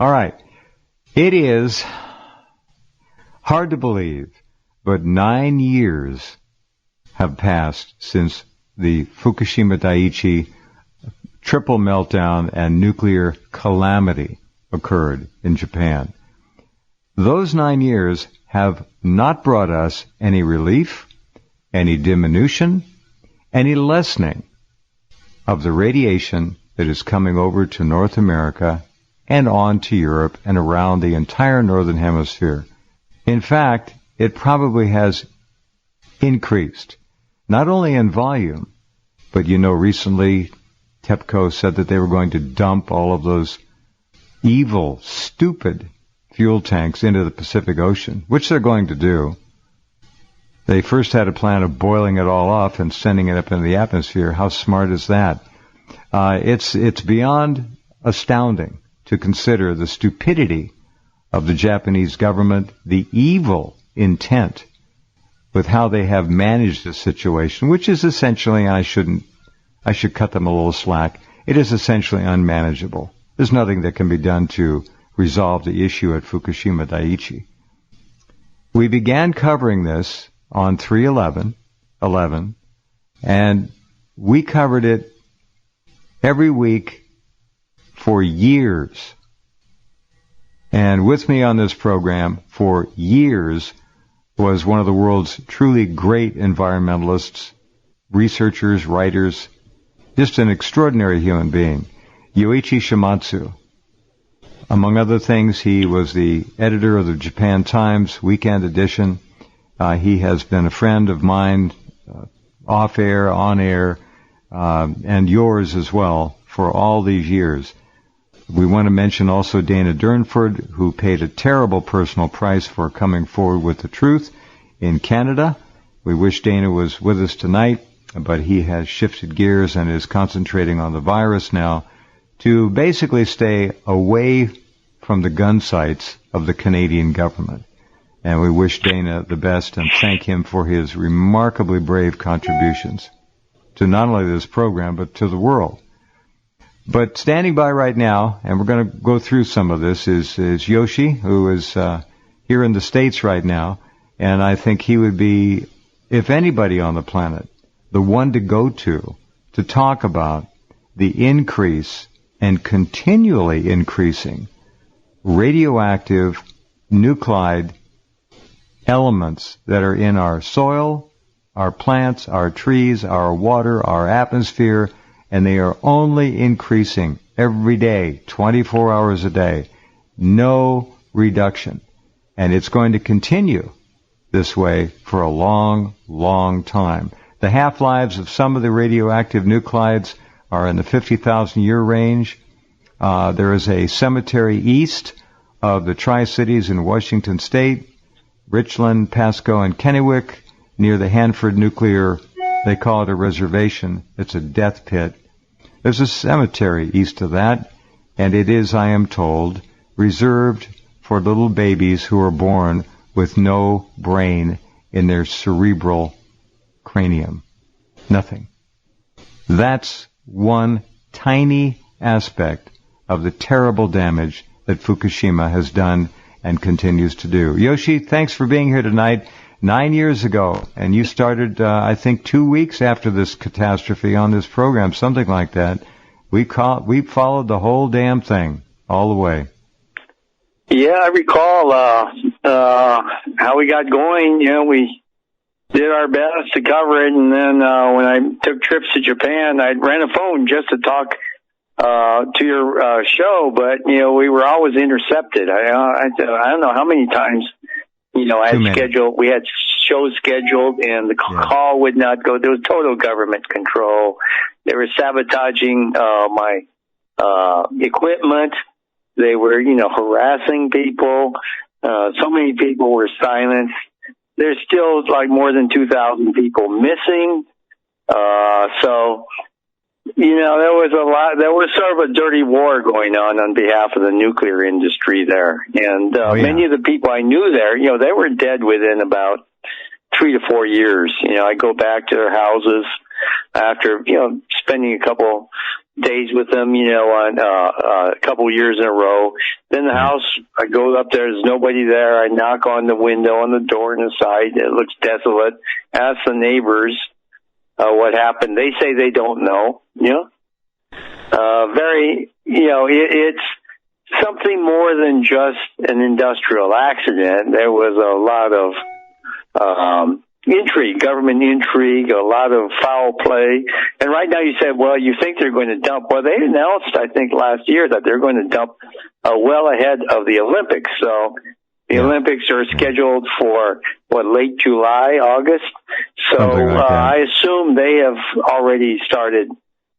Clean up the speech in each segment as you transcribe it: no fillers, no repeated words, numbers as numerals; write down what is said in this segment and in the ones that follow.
All right. It is hard to believe, but 9 years have passed since the Fukushima Daiichi triple meltdown and nuclear calamity occurred in Japan. Those 9 years have not brought us any relief, any diminution, any lessening of the radiation that is coming over to North America and on to Europe and around the entire Northern Hemisphere. In fact, it probably has increased, not only in volume, but recently TEPCO said that they were going to dump all of those evil, stupid fuel tanks into the Pacific Ocean, which they're going to do. They first had a plan of boiling it all off and sending it up into the atmosphere. How smart is that? It's beyond astounding to consider the stupidity of the Japanese government, the evil intent with how they have managed the situation, which is essentially, I should cut them a little slack, it is essentially unmanageable. There's nothing that can be done to resolve the issue at Fukushima Daiichi. We began covering this on 3/11, and we covered it every week for years. And with me on this program for years was one of the world's truly great environmentalists, researchers, writers, just an extraordinary human being, Yoichi Shimatsu. Among other things, he was the editor of the Japan Times Weekend Edition. He has been a friend of mine, off air, on air, and yours as well for all these years. We want to mention also Dana Durnford, who paid a terrible personal price for coming forward with the truth in Canada. We wish Dana was with us tonight, but he has shifted gears and is concentrating on the virus now to basically stay away from the gun sights of the Canadian government. And we wish Dana the best and thank him for his remarkably brave contributions to not only this program, but to the world. But standing by right now, and we're going to go through some of this, is Yoshi, who is here in the States right now. And I think he would be, if anybody on the planet, the one to go to talk about the increase and continually increasing radioactive nuclide elements that are in our soil, our plants, our trees, our water, our atmosphere, and they are only increasing every day, 24 hours a day. No reduction. And it's going to continue this way for a long, long time. The half-lives of some of the radioactive nuclides are in the 50,000-year range. There is a cemetery east of the Tri-Cities in Washington State, Richland, Pasco, and Kennewick, near the Hanford nuclear, they call it a reservation. It's a death pit. There's a cemetery east of that, and it is, I am told, reserved for little babies who are born with no brain in their cerebral cranium. Nothing. That's one tiny aspect of the terrible damage that Fukushima has done and continues to do. Yoshi, thanks for being here tonight. 9 years ago, and you started, I think, 2 weeks after this catastrophe on this program, something like that. We followed the whole damn thing all the way. Yeah, I recall how we got going. We did our best to cover it, and then when I took trips to Japan, I ran a phone just to talk to your show, but we were always intercepted. I don't know how many times. We had shows scheduled, and the call would not go. There was total government control. They were sabotaging my equipment. They were, harassing people. So many people were silenced. There's still like more than 2,000 people missing. There was a lot. There was sort of a dirty war going on behalf of the nuclear industry there, and many of the people I knew there, they were dead within about 3 to 4 years. I go back to their houses after spending a couple days with them, on a couple years in a row. Then the house, I go up there, there's nobody there. I knock on the window, on the door, on the side. It looks desolate. Ask the neighbors what happened. They say they don't know. It's something more than just an industrial accident. There was a lot of intrigue, government intrigue, a lot of foul play. And right now you said, well, you think they're going to dump. Well, they announced, I think, last year that they're going to dump well ahead of the Olympics. So the Olympics are scheduled for, late July, August? So like I assume they have already started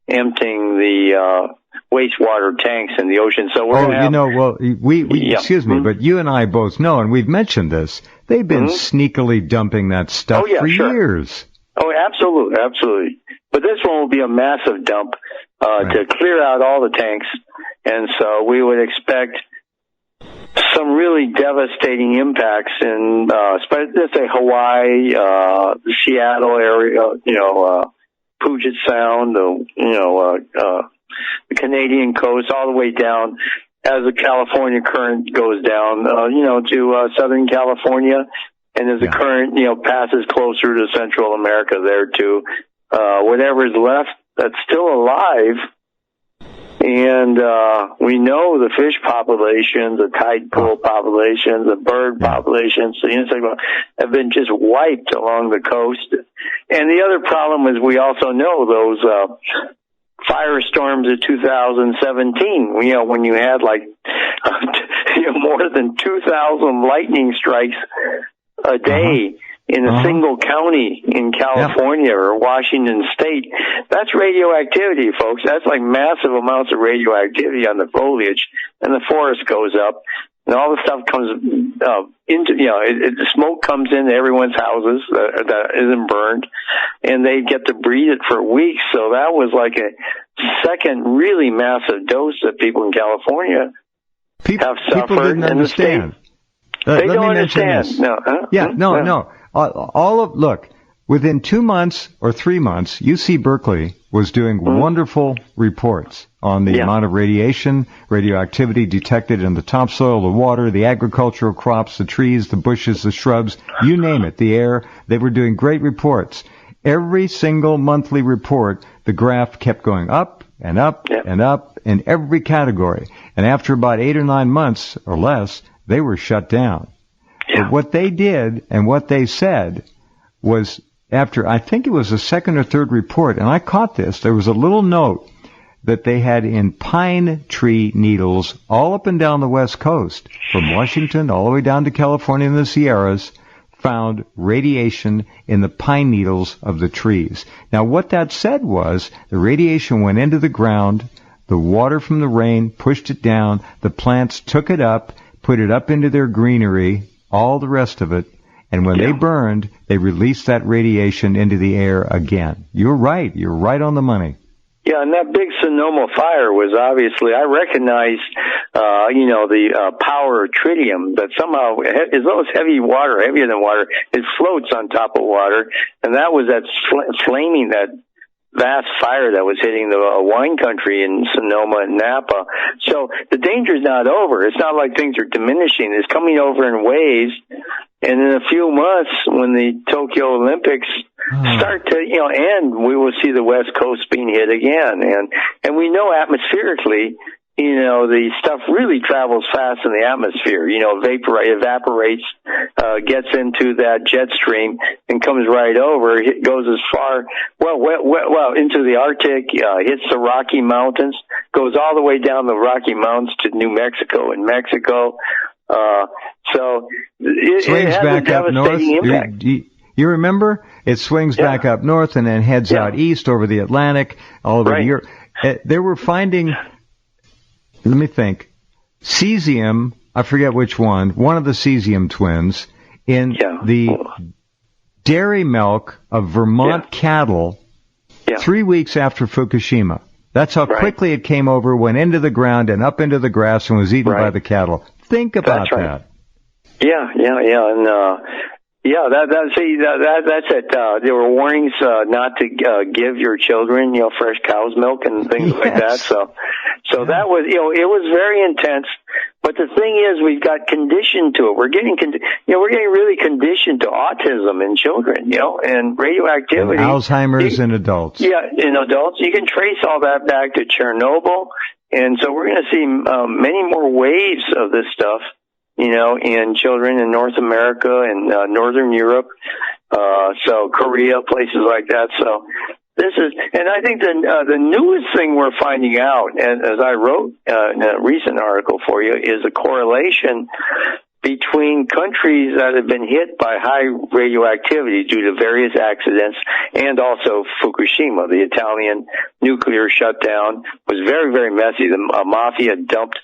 emptying the wastewater tanks in the ocean. So excuse me, but you and I both know, and we've mentioned this, they've been sneakily dumping that stuff for years. Oh, absolutely, absolutely. But this one will be a massive dump to clear out all the tanks, and so we would expect some really devastating impacts in, let's say, Hawaii, Seattle area, Puget Sound, the Canadian coast, all the way down as the California current goes down, to Southern California, and as the current, passes closer to Central America there too. Whatever's left that's still alive, and we know the fish populations, the tide pool populations, the bird populations, the insect have been just wiped along the coast. And the other problem is we also know those firestorms of 2017, when you had more than 2,000 lightning strikes a day in a single county in California or Washington State. That's radioactivity, folks. That's like massive amounts of radioactivity on the foliage, and the forest goes up, and all the stuff comes the smoke comes into everyone's houses that isn't burned, and they get to breathe it for weeks. So that was like a second really massive dose that people in California have suffered. People didn't understand. They don't understand. No. Look, within 2 months or 3 months, UC Berkeley was doing wonderful reports on the amount of radioactivity detected in the topsoil, the water, the agricultural crops, the trees, the bushes, the shrubs, you name it, the air. They were doing great reports. Every single monthly report, the graph kept going up and up and up in every category. And after about 8 or 9 months or less, they were shut down. But what they did and what they said was, after, I think it was the second or third report, and I caught this, there was a little note that they had in pine tree needles all up and down the West Coast, from Washington all the way down to California and the Sierras, found radiation in the pine needles of the trees. Now, what that said was the radiation went into the ground, the water from the rain pushed it down, the plants took it up, put it up into their greenery, all the rest of it, and when they burned, they released that radiation into the air again. You're right on the money. Yeah, and that big Sonoma fire was obviously, I recognized, the power of tritium, that somehow, as though it's heavier than water, it floats on top of water, and that was that flaming, that vast fire that was hitting the wine country in Sonoma and Napa. So the danger's not over. It's not like things are diminishing. It's coming over in waves. And in a few months, when the Tokyo Olympics start to, end, we will see the West Coast being hit again. And we know atmospherically, the stuff really travels fast in the atmosphere. Evaporates, gets into that jet stream and comes right over. It goes as far, into the Arctic, hits the Rocky Mountains, goes all the way down the Rocky Mountains to New Mexico and Mexico. So it has back a devastating impact. You remember? It swings back up north and then heads out east over the Atlantic, all over Europe. They were finding, let me think, cesium, I forget which one of the cesium twins, in the dairy milk of Vermont cattle 3 weeks after Fukushima. That's how quickly it came over, went into the ground and up into the grass and was eaten by the cattle. Think about that. Yeah. And Yeah, that's it. There were warnings not to give your children, fresh cow's milk and things like that. So that was, it was very intense. But the thing is, we've got conditioned to it. We're getting really conditioned to autism in children, and radioactivity. And Alzheimer's in adults. Yeah, in adults. You can trace all that back to Chernobyl. And so we're going to see many more waves of this stuff, in children in North America and Northern Europe, so Korea, places like that. So this is, and I think the newest thing we're finding out, and as I wrote in a recent article for you, is a correlation between countries that have been hit by high radioactivity due to various accidents, and also Fukushima, the Italian nuclear shutdown, was very, very messy. The mafia dumped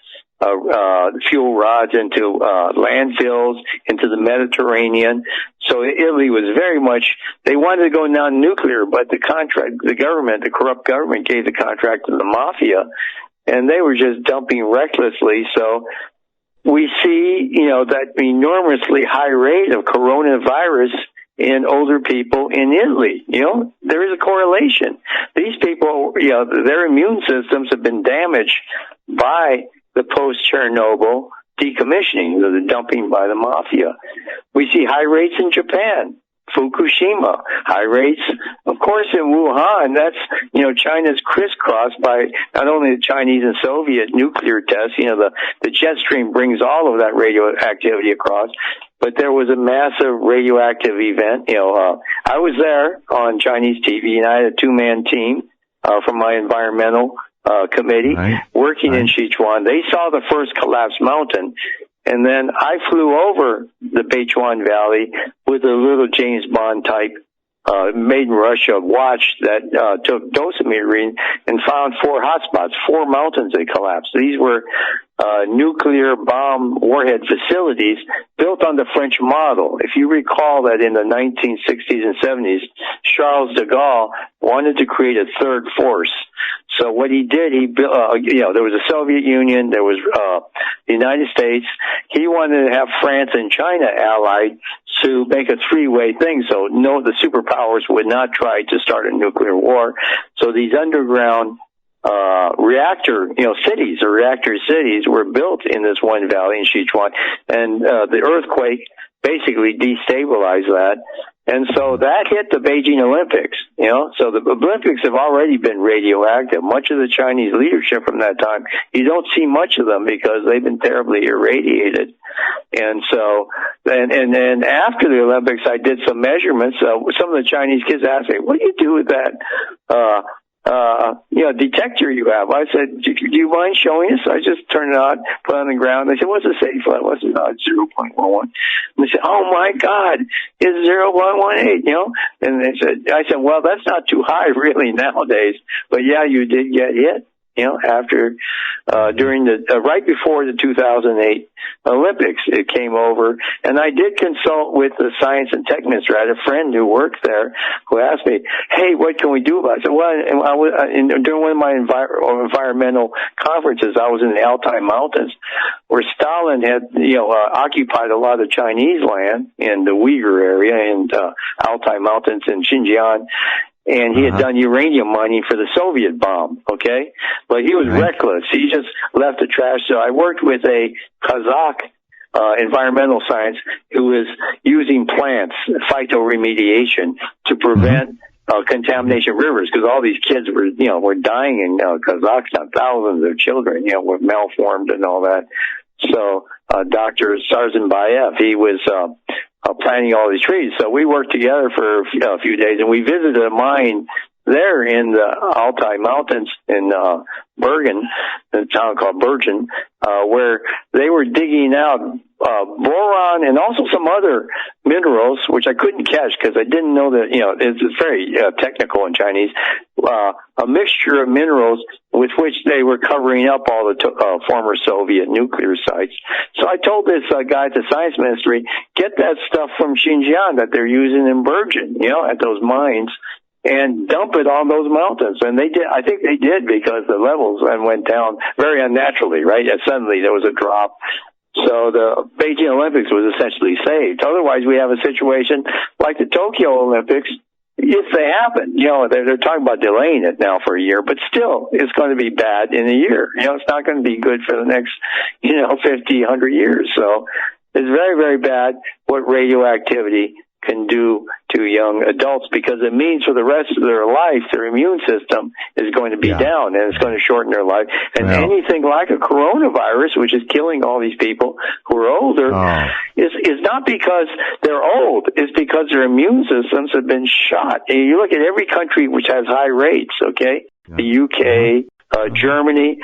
fuel rods into landfills, into the Mediterranean. So Italy was very much, they wanted to go non-nuclear, but the corrupt government gave the contract to the mafia, and they were just dumping recklessly. So we see, that enormously high rate of coronavirus in older people in Italy. There is a correlation. These people, their immune systems have been damaged by the post-Chernobyl decommissioning, the dumping by the mafia. We see high rates in Japan, Fukushima, high rates, of course, in Wuhan. That's, China's crisscrossed by not only the Chinese and Soviet nuclear tests, the jet stream brings all of that radioactivity across, but there was a massive radioactive event. I was there on Chinese TV, and I had a two-man team from my environmental committee working in Sichuan. They saw the first collapsed mountain, and then I flew over the Beichuan Valley with a little James Bond type made in Russia watch that took dosimeter reading and found 4 hotspots, 4 mountains that collapsed. These were nuclear bomb warhead facilities built on the French model. If you recall that in the 1960s and 70s, Charles de Gaulle wanted to create a third force. So what he did, he built, there was the Soviet Union, there was the United States. He wanted to have France and China allied to make a three-way thing. So the superpowers would not try to start a nuclear war. So these underground reactor cities were built in this one valley in Sichuan, and the earthquake basically destabilized that. And so that hit the Beijing Olympics, so the Olympics have already been radioactive. Much of the Chinese leadership from that time, you don't see much of them because they've been terribly irradiated. And so, and then after the Olympics, I did some measurements. Some of the Chinese kids asked me, what do you do with that, detector you have? I said, do you mind showing us? I just turned it on, put it on the ground. They said, what's the safe level? I said, no, it's 0.11. And they said, oh my God, it's 0.18, And I said, well, that's not too high really nowadays. But yeah, you did get hit. After, during right before the 2008 Olympics, it came over, and I did consult with the science and tech minister. I had a friend who worked there who asked me, hey, what can we do about it? I said, well, during one of my environmental conferences, I was in the Altai Mountains, where Stalin had, occupied a lot of Chinese land in the Uyghur area and Altai Mountains in Xinjiang. And he had done uranium mining for the Soviet bomb, okay? But he was reckless. He just left the trash. So I worked with a Kazakh environmental science who was using plants, phytoremediation, to prevent contamination of rivers, because all these kids were dying in Kazakhstan. Thousands of children, were malformed and all that. So Dr. Sarzanbayev, he was planting all these trees. So we worked together for a few days, and we visited a mine there in the Altai Mountains in Bergen, a town called Bergen, where they were digging out boron and also some other minerals, which I couldn't catch because I didn't know that, it's very technical in Chinese, a mixture of minerals with which they were covering up all the former Soviet nuclear sites. So I told this guy at the science ministry, get that stuff from Xinjiang that they're using in Bergen, at those mines, and dump it on those mountains. And they did. I think they did, because the levels then went down very unnaturally, right? And suddenly there was a drop. So the Beijing Olympics was essentially saved. Otherwise, we have a situation like the Tokyo Olympics. If they happen, they're talking about delaying it now for a year, but still, it's going to be bad in a year. It's not going to be good for the next, 50, 100 years. So it's very, very bad what radioactivity can do to young adults, because it means for the rest of their life, their immune system is going to be down, and it's going to shorten their life. And anything like a coronavirus, which is killing all these people who are older, is not because they're old. It's because their immune systems have been shot. And you look at every country which has high rates, okay? The UK, Germany.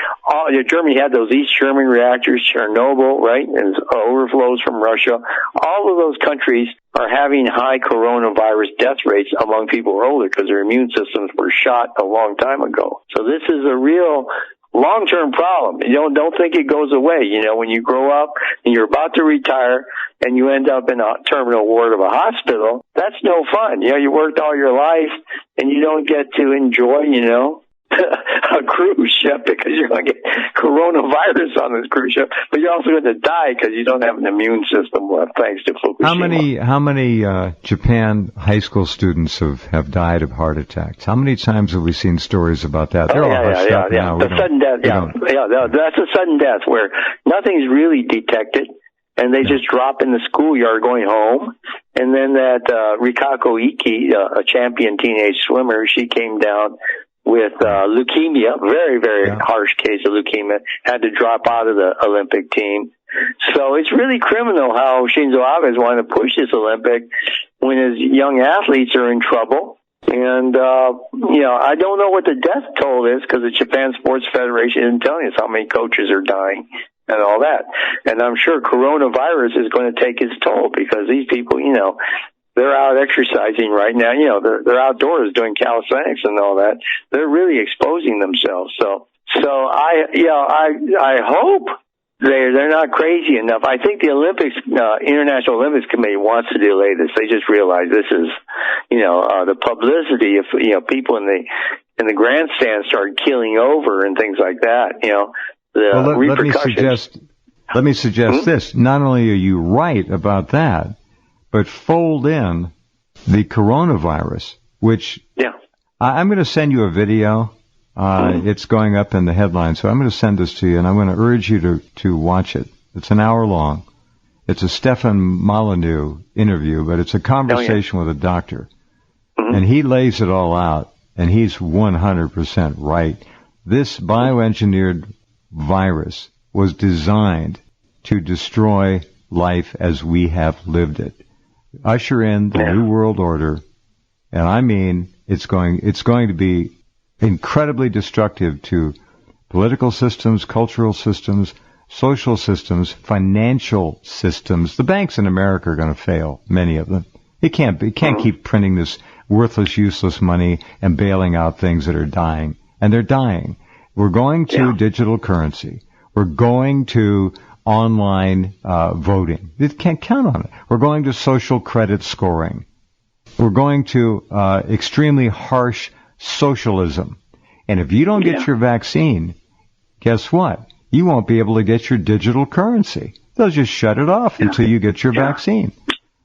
Germany had those East German reactors, Chernobyl, right? And overflows from Russia. All of those countries are having high coronavirus death rates among people who are older because their immune systems were shot a long time ago. So this is a real long-term problem. Don't think it goes away. When you grow up and you're about to retire and you end up in a terminal ward of a hospital, that's no fun. You worked all your life and you don't get to enjoy, a cruise ship because you're going to get coronavirus on this cruise ship, but you're also going to die because you don't have an immune system left thanks to Fukushima. How many Japan high school students have died of heart attacks? How many times have we seen stories about that? They're all hushed up now. The sudden death, that's a sudden death where nothing's really detected, and they just drop in the schoolyard going home. And then that Rikako Iki, a champion teenage swimmer, she came down with leukemia, very, very harsh case of leukemia, had to drop out of the Olympic team. So it's really criminal how Shinzo Abe is wanting to push this Olympic when his young athletes are in trouble. And, I don't know what the death toll is because the Japan Sports Federation isn't telling us how many coaches are dying and all that. And I'm sure coronavirus is going to take its toll because these people, they're out exercising right now. They're outdoors doing calisthenics and all that. They're really exposing themselves. So I hope they're not crazy enough. I think the International Olympics Committee wants to delay this. They just realize this is, the publicity if, people in the grandstand start keeling over and things like that. The repercussions. Let me suggest this. Not only are you right about that, but fold in the coronavirus, which I'm going to send you a video. It's going up in the headline, so I'm going to send this to you, and I'm going to urge you to watch it. It's an hour long. It's a Stefan Molyneux interview, but it's a conversation with a doctor. And he lays it all out, and he's 100% right. This bioengineered virus was designed to destroy life as we have lived it. Usher in the New World Order, and I mean it's going to be incredibly destructive to political systems, cultural systems, social systems, financial systems. The banks in America are going to fail, many of them. It can't keep printing this worthless, useless money and bailing out things that are dying, and they're dying. We're going to digital currency. We're going to online voting. You can't count on it. We're going to social credit scoring. We're going to extremely harsh socialism. And if you don't get your vaccine, guess what? You won't be able to get your digital currency. They'll just shut it off until you get your vaccine.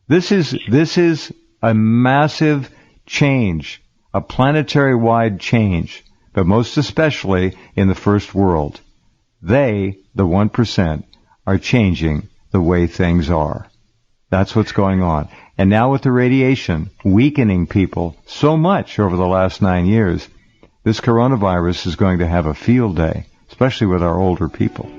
This is a massive change, a planetary-wide change, but most especially in the first world. They, the 1%, are changing the way things are. That's what's going on. And now with the radiation weakening people so much over the last 9 years, this coronavirus is going to have a field day, especially with our older people.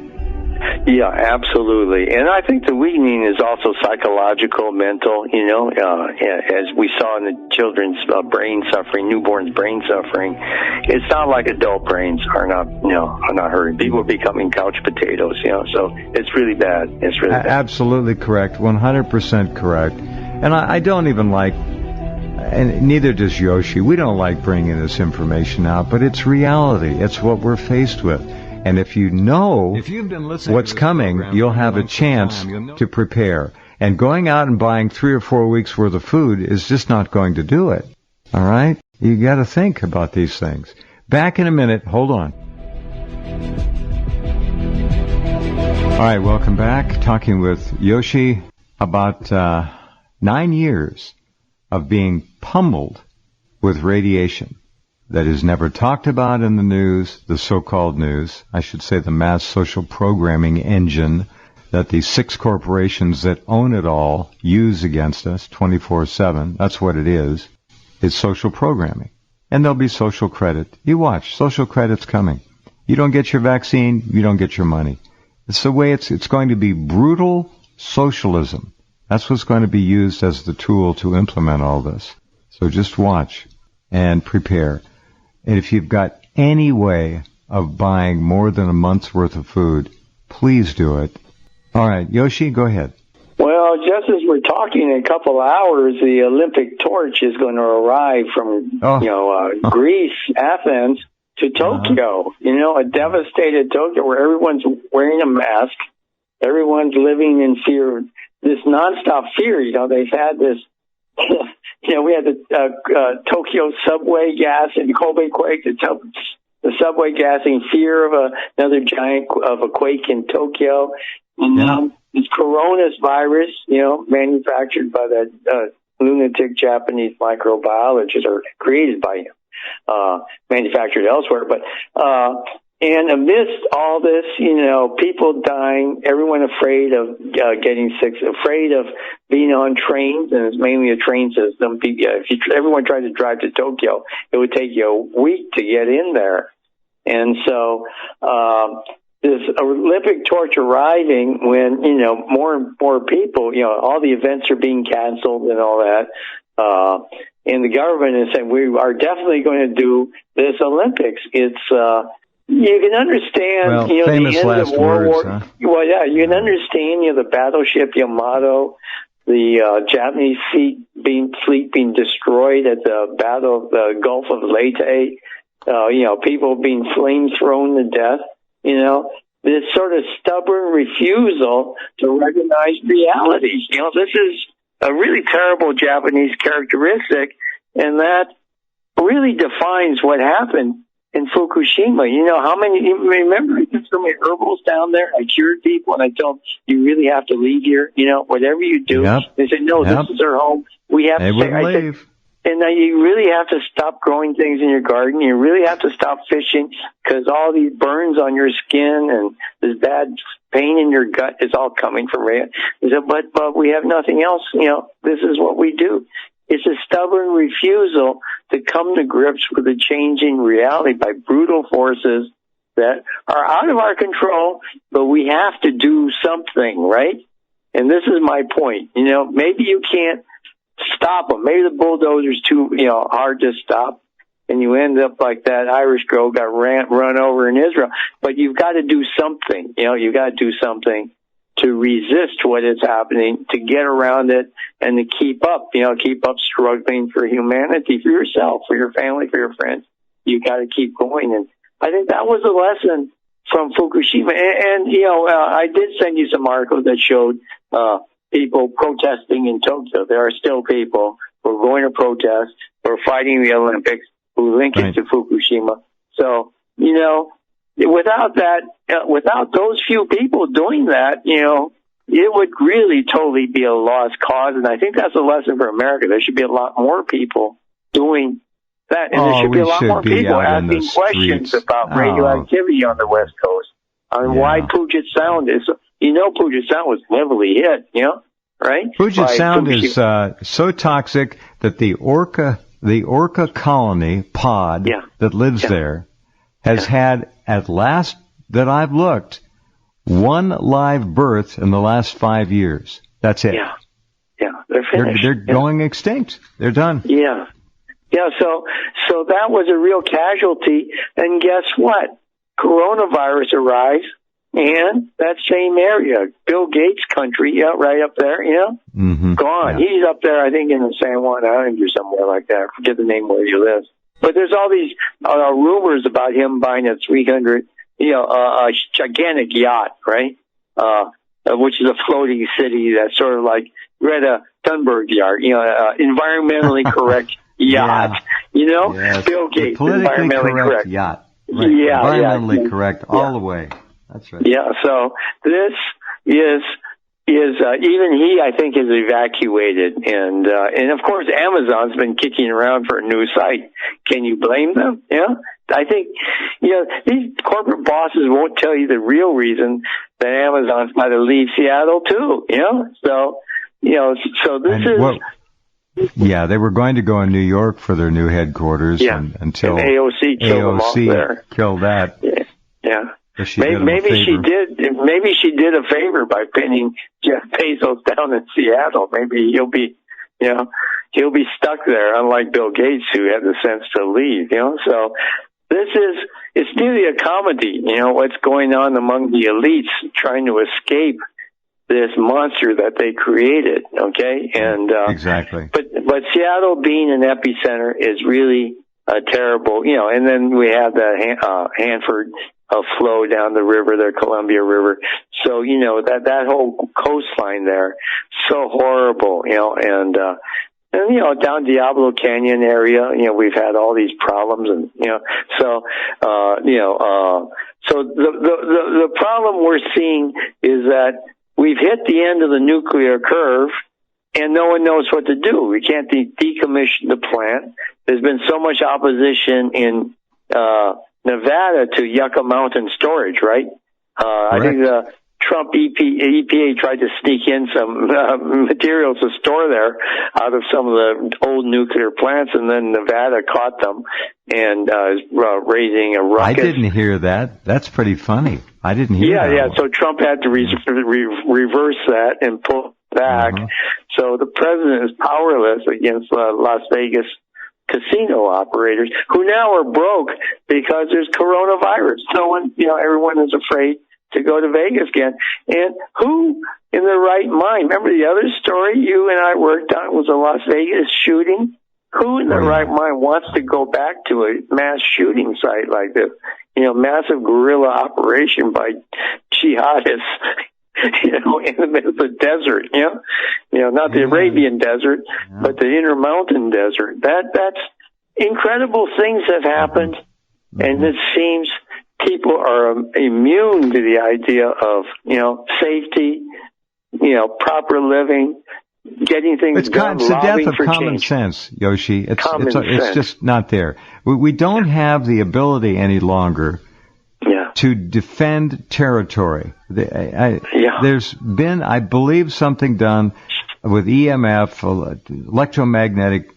Yeah, absolutely. And I think the weakening is also psychological, mental, as we saw in the children's brain suffering, newborns' brain suffering. It's not like adult brains are not hurting. People are becoming couch potatoes, so it's really bad. It's really bad. Absolutely correct. 100% correct. And I don't even like, and neither does Yoshi, we don't like bringing this information out, but it's reality. It's what we're faced with. And if you know what's coming, you'll have a chance to prepare. And going out and buying 3 or 4 weeks worth of food is just not going to do it. All right? You got to think about these things. Back in a minute. Hold on. right, welcome back. Talking with Yoshi about 9 years of being pummeled with radiation that is never talked about in the news, the so-called news, I should say the mass social programming engine that the 6 corporations that own it all use against us 24/7. That's what it is. It's social programming. And there'll be social credit. You watch, social credit's coming. You don't get your vaccine, you don't get your money. It's the way it's going to be brutal socialism. That's what's going to be used as the tool to implement all this. So just watch and prepare. And if you've got any way of buying more than a month's worth of food, please do it. All right, Yoshi, go ahead. Well, just as we're talking in a couple hours, the Olympic torch is going to arrive from, Greece, Athens, to Tokyo. A devastated Tokyo where everyone's wearing a mask. Everyone's living in fear, this nonstop fear. They've had this, we had the Tokyo subway gas and Kobe quake, the subway gassing, fear of another giant of a quake in Tokyo. And now this coronavirus, manufactured by that lunatic Japanese microbiologist or created by him, manufactured elsewhere. But and amidst all this, people dying, everyone afraid of getting sick, afraid of being on trains, and it's mainly a train system. Everyone tried to drive to Tokyo, it would take you a week to get in there. And so this Olympic torch arriving when, more and more people, all the events are being canceled and all that. And the government is saying, we are definitely going to do this Olympics. It's, you can understand, the end of World War. Huh? Well, yeah, you can understand, the battleship Yamato, the Japanese fleet being destroyed at the Battle of the Gulf of Leyte, people being flame thrown to death, this sort of stubborn refusal to recognize reality. This is a really terrible Japanese characteristic, and that really defines what happened in Fukushima. Remember I took so many herbals down there, I cured people, and I told them, you really have to leave here, whatever you do. Yep. They said, no, this is our home. We have to leave. And now you really have to stop growing things in your garden. You really have to stop fishing because all these burns on your skin and this bad pain in your gut is all coming from it. But we have nothing else. This is what we do. It's a stubborn refusal to come to grips with a changing reality by brutal forces that are out of our control, but we have to do something, right? And this is my point. Maybe you can't stop them. Maybe the bulldozer's too, hard to stop, and you end up like that Irish girl got run over in Israel. But you've got to do something. You've got to do something to resist what is happening, to get around it, and to keep up struggling for humanity, for yourself, for your family, for your friends. You've got to keep going. And I think that was a lesson from Fukushima. And I did send you some articles that showed, people protesting in Tokyo. There are still people who are going to protest, who are fighting the Olympics, who link it to Fukushima. So, without that, without those few people doing that, it would really totally be a lost cause. And I think that's a lesson for America. There should be a lot more people doing that. And there should be a lot more people asking questions about radioactivity on the West Coast. Why Puget Sound is... Puget Sound was heavily hit, right? Puget Sound is so toxic that the orca colony pod that lives there has had, at last that I've looked, one live birth in the last 5 years. That's it. Yeah, they're finished. They're going extinct. They're done. Yeah. So that was a real casualty. And guess what? Coronavirus arrives. And that same area, Bill Gates' country, right up there, gone. Yeah. He's up there, I think, in the San Juan Island or somewhere like that. I forget the name where he lives. But there's all these rumors about him buying a 300, a gigantic yacht, right? Which is a floating city that's sort of like Greta Thunberg yacht, environmentally correct yacht. Yes. Bill Gates, politically environmentally correct yacht. Right. Environmentally correct all the way. That's right. Yeah, so this is even he, I think, is evacuated, and of course Amazon's been kicking around for a new site. Can you blame them? Yeah, I think these corporate bosses won't tell you the real reason that Amazon's got to leave Seattle too. So Yeah, they were going to go in New York for their new headquarters, until and AOC killed them off there. Killed that. Yeah. Maybe she did. Maybe she did a favor by pinning Jeff Bezos down in Seattle. Maybe he'll be stuck there, unlike Bill Gates, who had the sense to leave. So it's nearly a comedy. What's going on among the elites trying to escape this monster that they created. Okay, and exactly. But Seattle being an epicenter is really terrible. And then we have the Hanford flow down the river, the Columbia River. So, that whole coastline there, so horrible, and down Diablo Canyon area, we've had all these problems, and, so the problem we're seeing is that we've hit the end of the nuclear curve, and no one knows what to do. We can't decommission the plant. There's been so much opposition in, Nevada to Yucca Mountain storage, right? I think the Trump EPA tried to sneak in some materials to store there out of some of the old nuclear plants, and then Nevada caught them and is raising a ruckus. I didn't hear that. That's pretty funny. I didn't hear that. Yeah. So Trump had to reverse that and pull back. So the president is powerless against Las Vegas casino operators who now are broke because there's coronavirus. Everyone is afraid to go to Vegas again. And who in their right mind? Remember the other story you and I worked on was a Las Vegas shooting? Who in their right mind wants to go back to a mass shooting site like this? Massive guerrilla operation by jihadists. In the middle of the desert, not the Arabian desert, but the Intermountain desert. That's incredible things have happened, and it seems people are immune to the idea of, safety, proper living, getting things done, it's the death of for common change. sense, Yoshi. It's just not there. We don't have the ability any longer to defend territory. There's been, I believe, something done with EMF, electromagnetic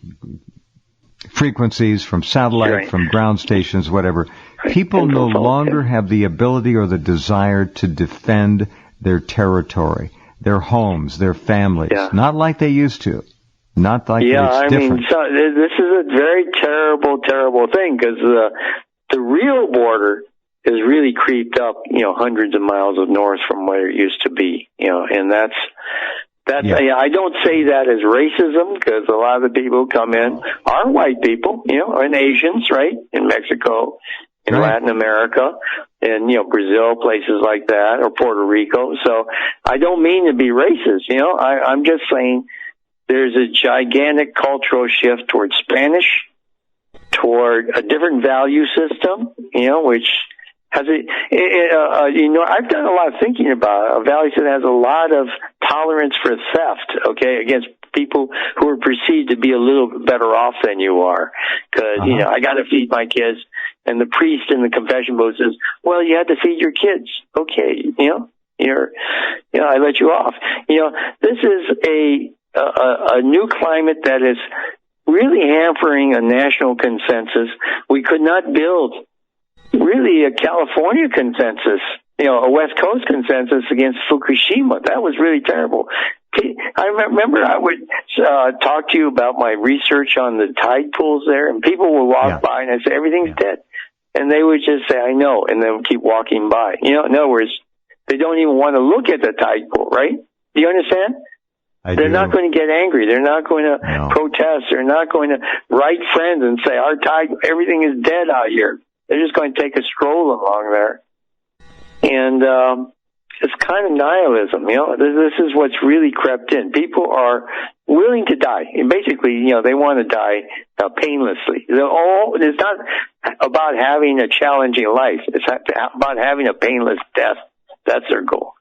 frequencies from satellite, from ground stations, whatever. People no longer have the ability or the desire to defend their territory, their homes, their families. Not like they used to. Not like it's different. This is a very terrible, terrible thing, because the real border is really creeped up, hundreds of miles of north from where it used to be, and that's I don't say that as racism, because a lot of the people who come in are white people, and Asians, right, in Mexico, in Latin America, and, Brazil, places like that, or Puerto Rico. So I don't mean to be racist, I'm just saying there's a gigantic cultural shift towards Spanish, toward a different value system, which has I've done a lot of thinking about a value system that has a lot of tolerance for theft, against people who are perceived to be a little bit better off than you are. Because, I got to feed my kids, and the priest in the confession booth says, well, you had to feed your kids. Okay, I let you off. This is a new climate that is really hampering a national consensus. We could not build really a California consensus, a West Coast consensus against Fukushima. That was really terrible. I remember I would talk to you about my research on the tide pools there, and people would walk by and I'd say, everything's dead. And they would just say, I know, and then keep walking by. In other words, they don't even want to look at the tide pool, right? Do you understand? They're not going to get angry. They're not going to protest. They're not going to write friends and say, everything is dead out here. They're just going to take a stroll along there. And it's kind of nihilism. This is what's really crept in. People are willing to die. And basically, they want to die painlessly. It's not about having a challenging life. It's about having a painless death. That's their goal.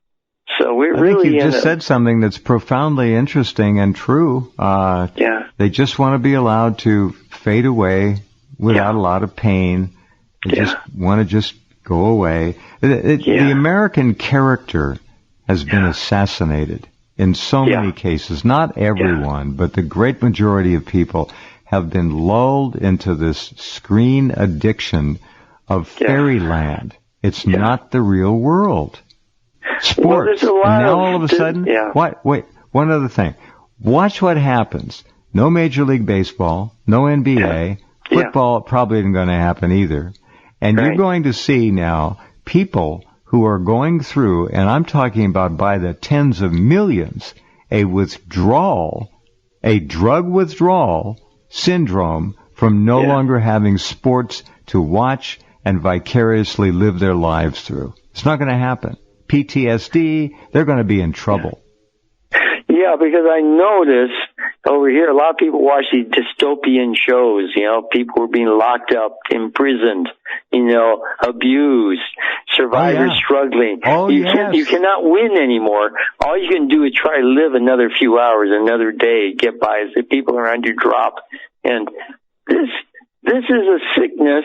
So we're really. I think you just said something that's profoundly interesting and true. They just want to be allowed to fade away without a lot of pain. They just want to just go away. The American character has been assassinated in so many cases. Not everyone, but the great majority of people have been lulled into this screen addiction of fairyland. It's not the real world. Sports. Well, and now all of a sudden, wait, one other thing. Watch what happens. No Major League Baseball, no NBA, football probably isn't going to happen either. And you're going to see now people who are going through, and I'm talking about by the tens of millions, a drug withdrawal syndrome from no longer having sports to watch and vicariously live their lives through. It's not going to happen. PTSD, they're going to be in trouble. Yeah, because I notice over here a lot of people watch these dystopian shows. People were being locked up, imprisoned, abused, survivors struggling. You cannot win anymore. All you can do is try to live another few hours, another day, get by as the people around you drop. And this is a sickness.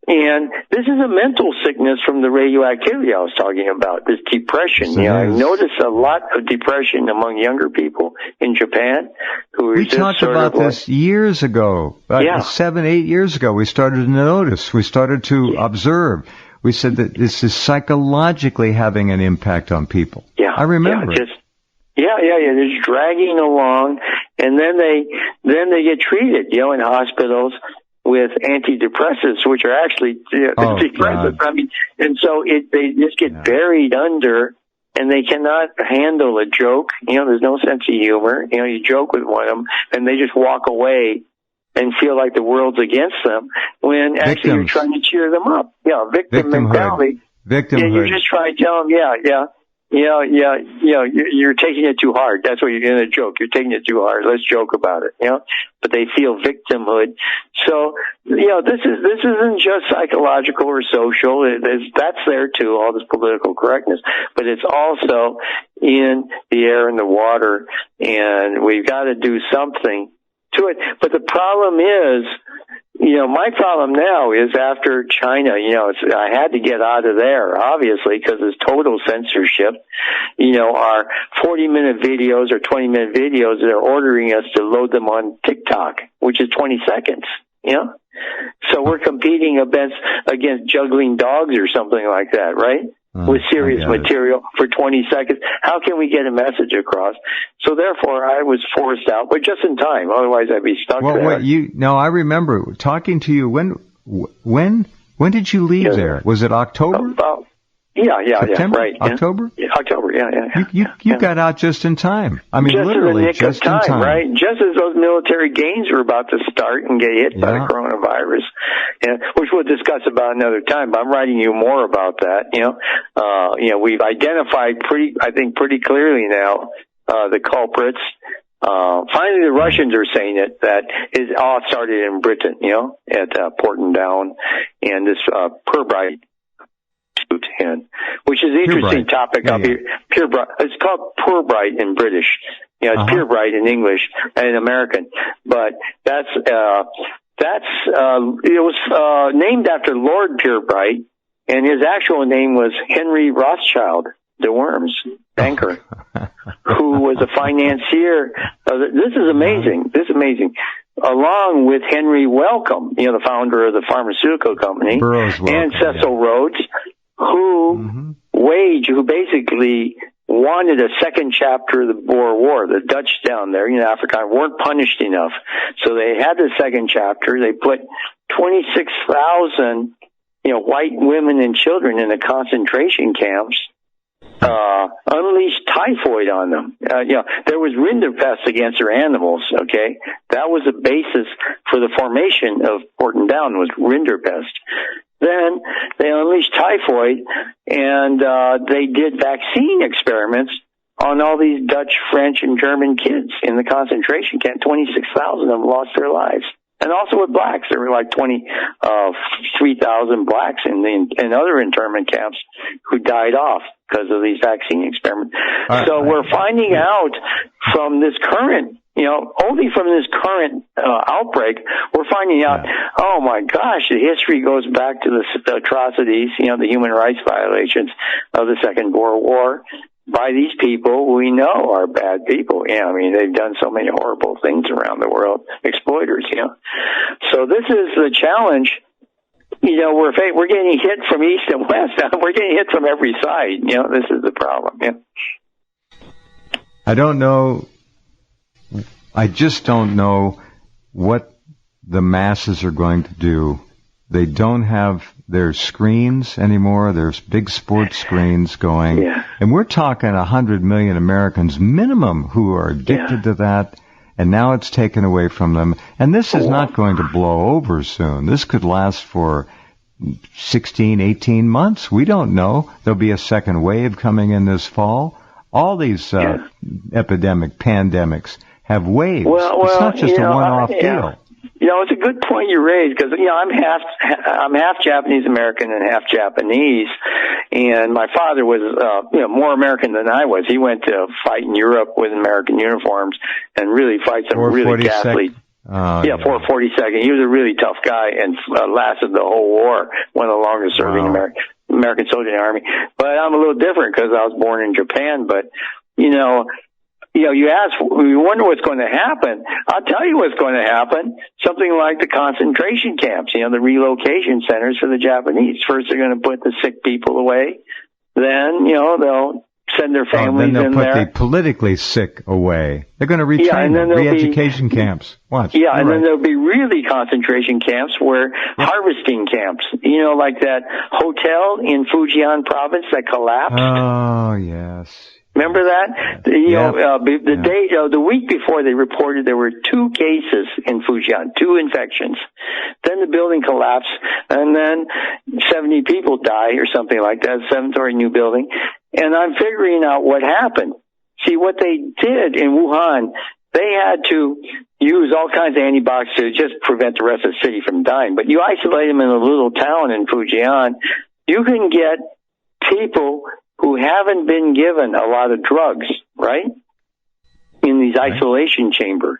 And this is a mental sickness from the radioactivity I was talking about, this depression. I noticed a lot of depression among younger people in Japan who were just talked about this years ago, 7, 8 years ago. We started to notice. We started to observe. We said that this is psychologically having an impact on people. Yeah, I remember it. They're just dragging along, and then they get treated, in hospitals with antidepressants, which are actually depressants. I mean, and so they just get buried under, and they cannot handle a joke. There's no sense of humor. You joke with one of them, and they just walk away and feel like the world's against them, when actually you're trying to cheer them up. Victim mentality. Victimhood. Yeah, you're just trying to tell them, you're taking it too hard. That's what you're in a joke. You're taking it too hard. Let's joke about it, But they feel victimhood. So, this isn't just psychological or social. That's there too, all this political correctness. But it's also in the air and the water, and we've got to do something to it. But the problem is, my problem now is after China, I had to get out of there, obviously, because it's total censorship. Our 40-minute videos or 20-minute videos, they're ordering us to load them on TikTok, which is 20 seconds, So we're competing against juggling dogs or something like that, right? With serious material for 20 seconds. How can we get a message across? So therefore, I was forced out, but just in time. Otherwise, I'd be stuck there. I remember talking to you. When did you leave there? Was it October? September? Right. October? Yeah, October, You got out just in time. I mean, just literally in the nick just of time, in time. Right? Just as those military gains were about to start and get hit by the coronavirus, which we'll discuss about another time, but I'm writing you more about that. We've identified pretty clearly now the culprits. Finally, the Russians are saying it, that it all started in Britain, at Portendown, and this Purbright, which is an interesting topic up here. Purebright. It's called Purbright in British. It's Purebright in English and in American. But it was named after Lord Purbright, and his actual name was Henry Rothschild de Worms, banker, who was a financier. This is amazing. Along with Henry Wellcome, the founder of the pharmaceutical company, and Cecil Rhodes, who basically wanted a second chapter of the Boer War. The Dutch down there, Africa, weren't punished enough. So they had the second chapter. They put 26,000, white women and children in the concentration camps, unleashed typhoid on them. There was rinderpest against their animals, okay? That was the basis for the formation of Portendown, was rinderpest. Then they unleashed typhoid, and they did vaccine experiments on all these Dutch, French, and German kids in the concentration camp. 26,000 of them lost their lives. And also with blacks, there were like 3,000 blacks in other internment camps who died off because of these vaccine experiments. So we're finding out from this current, only from this current outbreak, we're finding out, oh my gosh, the history goes back to the atrocities, the human rights violations of the Second World War by these people we know are bad people. They've done so many horrible things around the world, exploiters, So this is the challenge. We're getting hit from east and west. We're getting hit from every side. This is the problem. I don't know. I just don't know what the masses are going to do. They don't have their screens anymore. There's big sports screens going. Yeah. And we're talking 100 million Americans minimum who are addicted to that. And now it's taken away from them. And this is not going to blow over soon. This could last for 16, 18 months. We don't know. There'll be a second wave coming in this fall. All these pandemics have waves. It's not just a one-off deal. It's a good point you raised because I'm half Japanese American and half Japanese, and my father was more American than I was. He went to fight in Europe with American uniforms and really fight some really ghastly. 442nd. He was a really tough guy and lasted the whole war. One of the longest serving American soldier in the Army. But I'm a little different because I was born in Japan. But you ask, you wonder what's going to happen. I'll tell you what's going to happen. Something like the concentration camps, the relocation centers for the Japanese. First, they're going to put the sick people away. Then, they'll send their families in there. Then they'll put the politically sick away. They're going to retrain them. Re-education camps. Watch. Yeah, and then there'll be really concentration camps where harvesting camps. Like that hotel in Fujian province that collapsed. Oh, yes. Remember that? The week before they reported there were 2 cases in Fujian, 2 infections. Then the building collapsed, and then 70 people died or something like that, 7-story new building. And I'm figuring out what happened. See, what they did in Wuhan, they had to use all kinds of antibiotics to just prevent the rest of the city from dying. But you isolate them in a little town in Fujian, you can get people who haven't been given a lot of drugs, right, in these isolation chambers.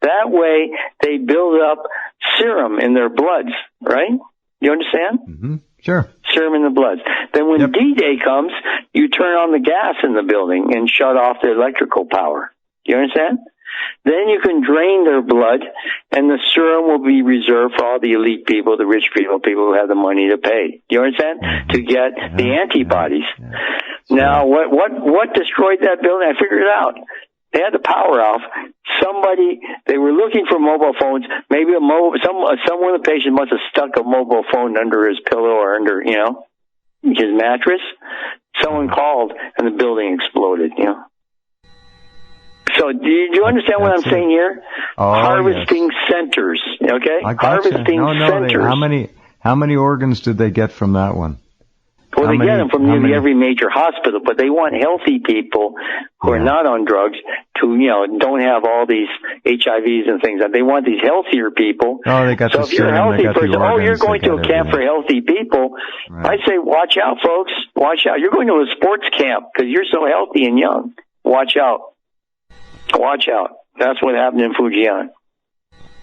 That way, they build up serum in their bloods, right? You understand? Mm-hmm. Sure. Serum in the bloods. Then when D-Day comes, you turn on the gas in the building and shut off the electrical power. You understand? Then you can drain their blood, and the serum will be reserved for all the elite people, the rich people, people who have the money to pay. You understand? To get the antibodies. Now, what destroyed that building? I figured it out. They had the power off. They were looking for mobile phones. Maybe someone of the patient must have stuck a mobile phone under his pillow or under, his mattress. Someone called, and the building exploded, So do you understand what I'm saying here? Harvesting centers, okay? Harvesting centers. How many organs did they get from that one? Well, they get them from nearly every major hospital, but they want healthy people who are not on drugs to, don't have all these HIVs and things. They want these healthier people. Oh, they got so if you're a healthy person, you're going to a camp for healthy people. Right. I say, watch out, folks. Watch out. You're going to a sports camp because you're so healthy and young. Watch out. Watch out. That's what happened in Fujian.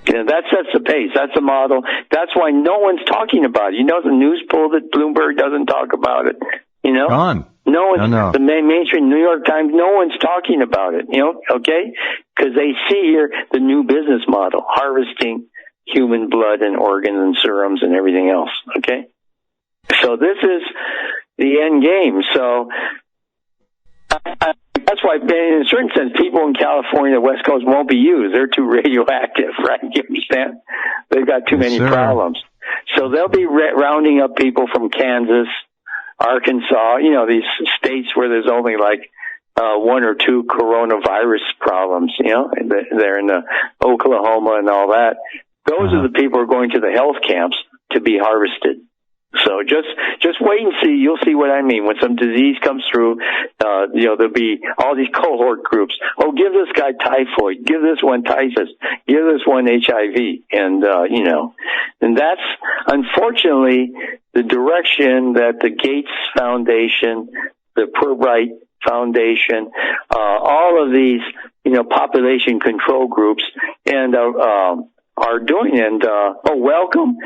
That sets the pace. That's the model. That's why no one's talking about it. The news poll that Bloomberg doesn't talk about it. Gone. No one's, the mainstream New York Times, no one's talking about it, okay? Because they see here the new business model, harvesting human blood and organs and serums and everything else, okay? So this is the end game. So that's why, in a certain sense, people in California, the West Coast, won't be used. They're too radioactive, right? You understand? They've got too many problems. So they'll be rounding up people from Kansas, Arkansas, these states where there's only like 1 or 2 coronavirus problems, they're in Oklahoma and all that. Those are the people who are going to the health camps to be harvested. So just wait and see. You'll see what I mean. When some disease comes through, there'll be all these cohort groups. Oh, give this guy typhoid. Give this one typhus. Give this one HIV. And, and that's unfortunately the direction that the Gates Foundation, the Purbright Foundation, all of these, population control groups and, are doing. And Wellcome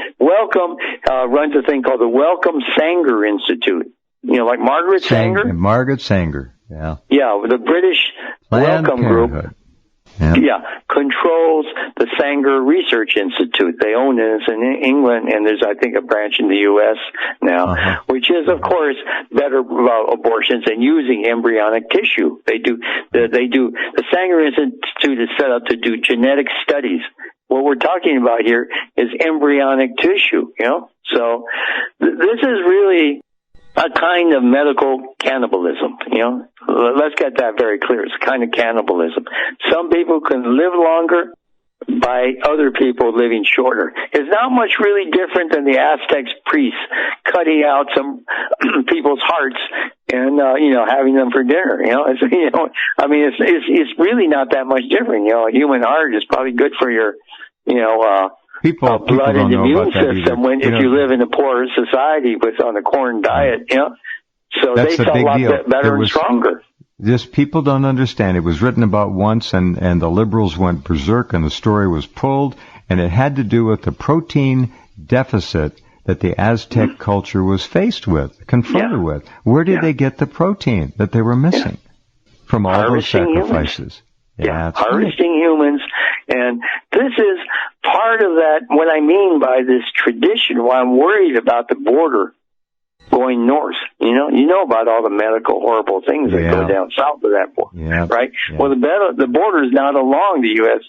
runs a thing called the Wellcome Sanger Institute. Like Margaret Sanger. Margaret Sanger, yeah. Yeah, the British Planned Wellcome Parenthood. Group. Yep. Yeah, controls the Sanger Research Institute. They own it. It's in England, and there's, I think, a branch in the U.S. now, which is, of course, better abortions and using embryonic tissue. They do. The Sanger Institute is set up to do genetic studies. What we're talking about here is embryonic tissue, So this is really a kind of medical cannibalism, Let's get that very clear. It's a kind of cannibalism. Some people can live longer by other people living shorter. It's not much really different than the Aztec priests cutting out some people's hearts and having them for dinner. It's really not that much different. A human heart is probably good for your people blood and immune system if you live in a poor society with on a corn diet. So That's they felt a lot better and stronger. Just people don't understand. It was written about once, and the liberals went berserk, and the story was pulled, and it had to do with the protein deficit that the Aztec culture was faced with, confronted with. Where did they get the protein that they were missing? From all Harvesting those sacrifices. Humans. Harvesting humans. And this is part of that, what I mean by this tradition, why I'm worried about the border going north. You know about all the medical horrible things that go down south of that border, right? Yeah. Well, the border is not along the U.S.,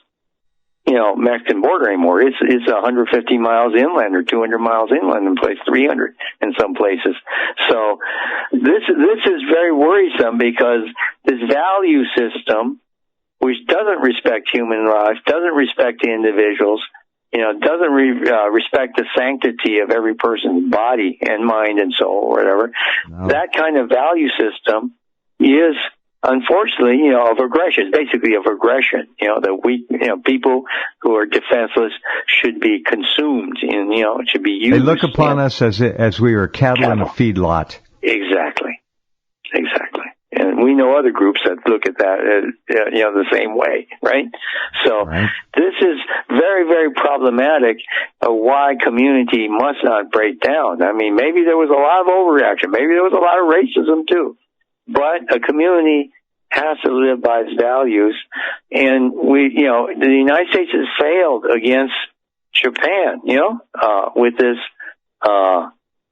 Mexican border anymore. It's 150 miles inland or 200 miles inland in place, 300 in some places. So this is very worrisome because this value system, which doesn't respect human life, doesn't respect the individuals, doesn't respect the sanctity of every person's body and mind and soul or whatever. No. That kind of value system is, unfortunately, of aggression. It's basically of aggression. That we, people who are defenseless should be consumed and, it should be used. They look upon us as we are cattle in a feedlot. Exactly. And we know other groups that look at that, the same way, right? So this is very, very problematic of why community must not break down. I mean, maybe there was a lot of overreaction. Maybe there was a lot of racism too. But a community has to live by its values. And the United States has failed against Japan,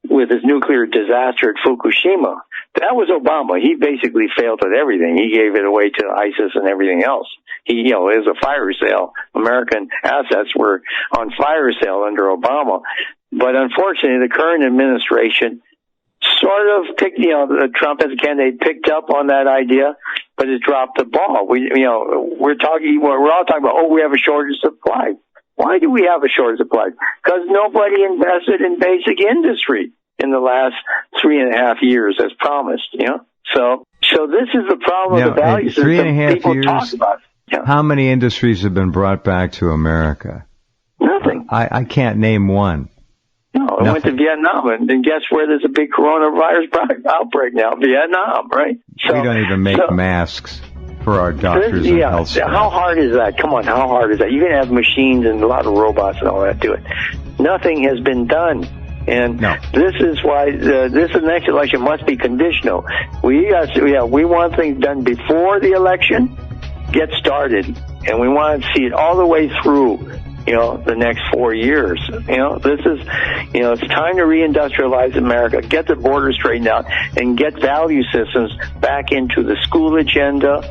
with this nuclear disaster at Fukushima. That was Obama. He basically failed at everything. He gave it away to ISIS and everything else. It was a fire sale. American assets were on fire sale under Obama. But unfortunately, the current administration sort of picked, Trump as a candidate picked up on that idea, but has dropped the ball. We're all talking about, we have a shortage of supply. Why do we have a shortage of supply? Because nobody invested in basic industry in the last 3.5 years as promised, So this is the problem of the value system 3.5 people years, talk about. How many industries have been brought back to America? Nothing. I can't name one. No, I went to Vietnam, and guess where there's a big coronavirus outbreak now? Vietnam, right? So, we don't even make masks for our doctors and health staff. How hard is that? Come on, how hard is that? You can have machines and a lot of robots and all that to it. Nothing has been done. And this is why this next election must be conditional. We want things done before the election gets started, and we want to see it all the way through. The next 4 years. This is, it's time to reindustrialize America, get the border straightened out, and get value systems back into the school agenda,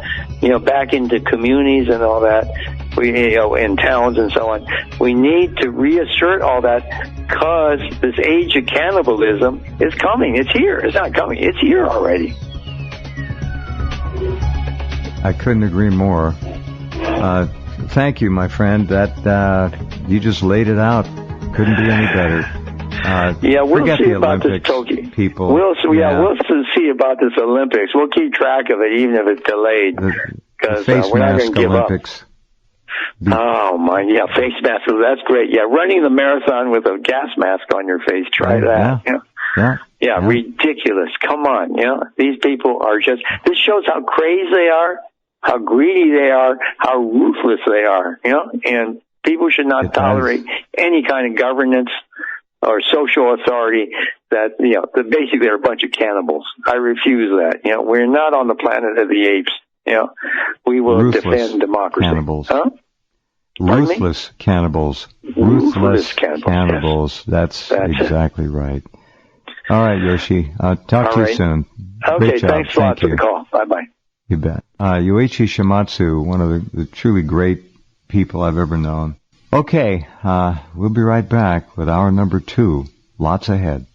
back into communities and all that, in towns and so on. We need to reassert all that because this age of cannibalism is coming. It's here. It's not coming. It's here already. I couldn't agree more. Thank you, my friend. That you just laid it out. Couldn't be any better. Yeah, we'll forget see the about this Olympics, Tokyo. people. We'll see about this Olympics. We'll keep track of it, even if it's delayed, because we're not going to give Olympics. up. Oh my, yeah, face mask. That's great. Yeah, running the marathon with a gas mask on your face. Try that. Yeah, ridiculous. Come on, these people are just. This shows how crazy they are, how greedy they are, how ruthless they are. And people should not tolerate any kind of governance or social authority that basically they're a bunch of cannibals. I refuse that. We're not on the planet of the apes. We will defend democracy. Cannibals. Huh? Ruthless cannibals. Ruthless cannibals. Yes. That's exactly right. All right, Yoshi. Talk to you soon. Okay, Great job. thanks a lot for the call. Bye-bye. You bet. Yoichi Shimatsu, one of the truly great people I've ever known. Okay, we'll be right back with hour number 2. Lots ahead.